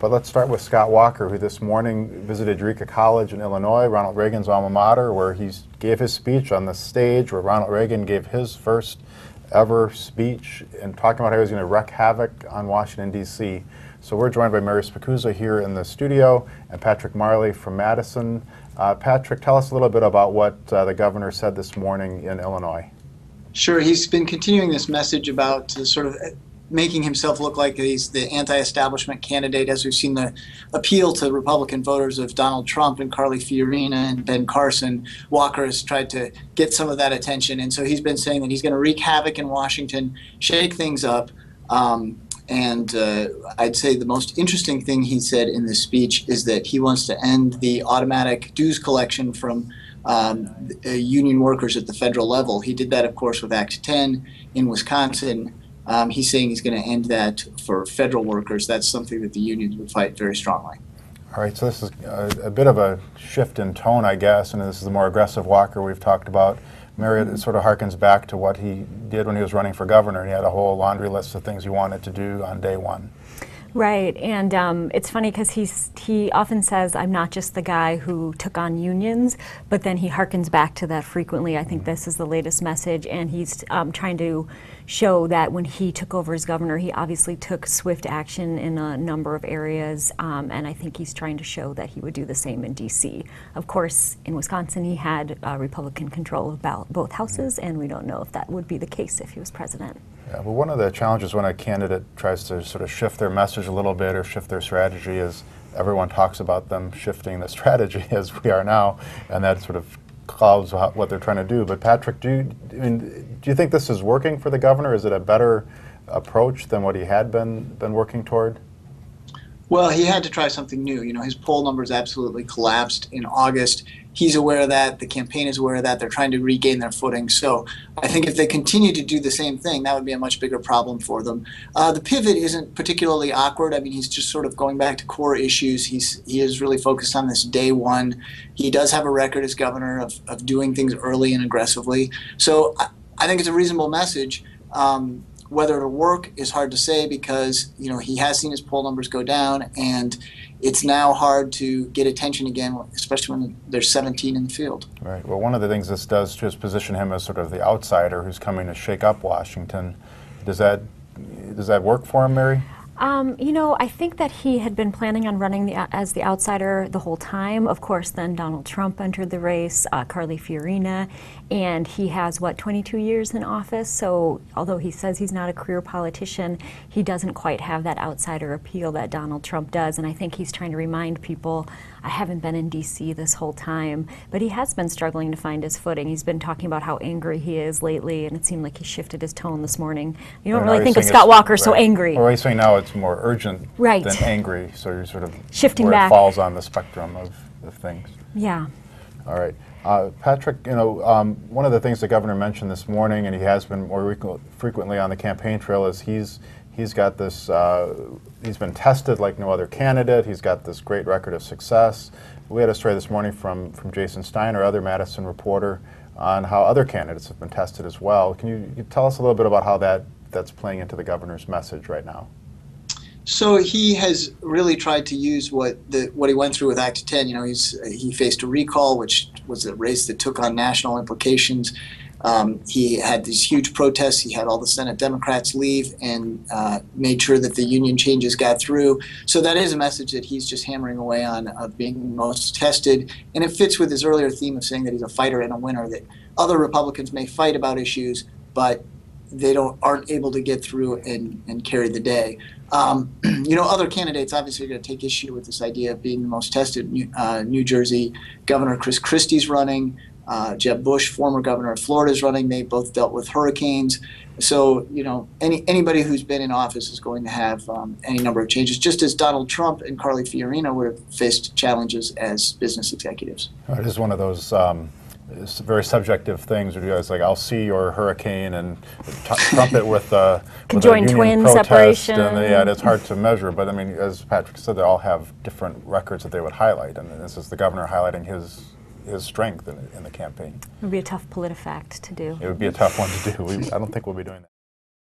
But let's start with Scott Walker, who this morning visited Eureka College in Illinois, Ronald Reagan's alma mater, where he gave his speech on the stage where Ronald Reagan gave his first ever speech and talking about how he was going to wreak havoc on Washington, D.C. So we're joined by Mary Spicuzza here in the studio and Patrick Marley from Madison. Patrick, tell us a little bit about what the governor said this morning in Illinois. Sure. He's been continuing this message about sort of making himself look like he's the anti-establishment candidate, as we've seen the appeal to Republican voters of Donald Trump and Carly Fiorina and Ben Carson. Walker has tried to get some of that attention, and so he's been saying that he's going to wreak havoc in Washington, shake things up. And I'd say the most interesting thing he said in this speech is that he wants to end the automatic dues collection from union workers at the federal level. He did that, of course, with Act 10 in Wisconsin. He's saying he's going to end that for federal workers. That's something that the unions would fight very strongly. All right, so this is a bit of a shift in tone, I guess, and this is the more aggressive Walker we've talked about. Mary, it sort of harkens back to what he did when he was running for governor. He had a whole laundry list of things he wanted to do on day one. Right, and it's funny because he often says, I'm not just the guy who took on unions, but then he harkens back to that frequently. I think this is the latest message, and he's trying to show that when he took over as governor, he obviously took swift action in a number of areas, and I think he's trying to show that he would do the same in D.C. Of course, in Wisconsin, he had Republican control of both houses, and we don't know if that would be the case if he was president. Yeah, well, one of the challenges when a candidate tries to sort of shift their message a little bit or shift their strategy is everyone talks about them shifting the strategy as we are now, and that sort of clouds what they're trying to do. But Patrick, do you think this is working for the governor? Is it a better approach than what he had been working toward? Well, he had to try something new. You know, his poll numbers absolutely collapsed in August. He's aware of that. The campaign is aware of that. They're trying to regain their footing. So I think if they continue to do the same thing, that would be a much bigger problem for them. The pivot isn't particularly awkward. I mean, he's just sort of going back to core issues. He is really focused on this day one. He does have a record as governor of doing things early and aggressively. So I think it's a reasonable message. Whether it'll work is hard to say because, you know, he has seen his poll numbers go down, and it's now hard to get attention again, especially when there's 17 in the field. Right. Well, one of the things this does to is position him as sort of the outsider who's coming to shake up Washington. Does that work for him, Mary? You know, I think that he had been planning on running as the outsider the whole time. Of course, then Donald Trump entered the race, Carly Fiorina, and he has, what, 22 years in office? So although he says he's not a career politician, he doesn't quite have that outsider appeal that Donald Trump does. And I think he's trying to remind people, I haven't been in D.C. this whole time, but he has been struggling to find his footing. He's been talking about how angry he is lately, and it seemed like he shifted his tone this morning. You don't really think of Scott Walker so angry. Well, he's saying now it's more urgent than angry, so you're sort of shifting where back. It falls on the spectrum of things. Yeah. All right. Patrick, you know, one of the things the governor mentioned this morning, and he has been more frequently on the campaign trail, is he's got this, he's been tested like no other candidate. He's got this great record of success. We had a story this morning from Jason Steiner, other Madison reporter, on how other candidates have been tested as well. Can you tell us a little bit about how that's playing into the governor's message right now? So he has really tried to use what he went through with Act 10. You know, he faced a recall, which was a race that took on national implications. He had these huge protests. He had all the Senate Democrats leave and made sure that the union changes got through. So that is a message that he's just hammering away on, of being most tested. And it fits with his earlier theme of saying that he's a fighter and a winner, that other Republicans may fight about issues, but they aren't able to get through and carry the day. You know, other candidates obviously are going to take issue with this idea of being the most tested. New Jersey Governor Chris Christie's running. Jeb Bush, former governor of Florida, is running. They both dealt with hurricanes. So, you know, anybody who's been in office is going to have any number of changes, just as Donald Trump and Carly Fiorina would have faced challenges as business executives. It is one of those it's very subjective things where you guys like, I'll see your hurricane and trump it with conjoined twin separation. And yeah, it's hard to measure, but I mean, as Patrick said, they all have different records that they would highlight, and this is the governor highlighting his strength in the campaign. It would be a tough PolitiFact to do. It would be a tough one to do. I don't think we'll be doing that.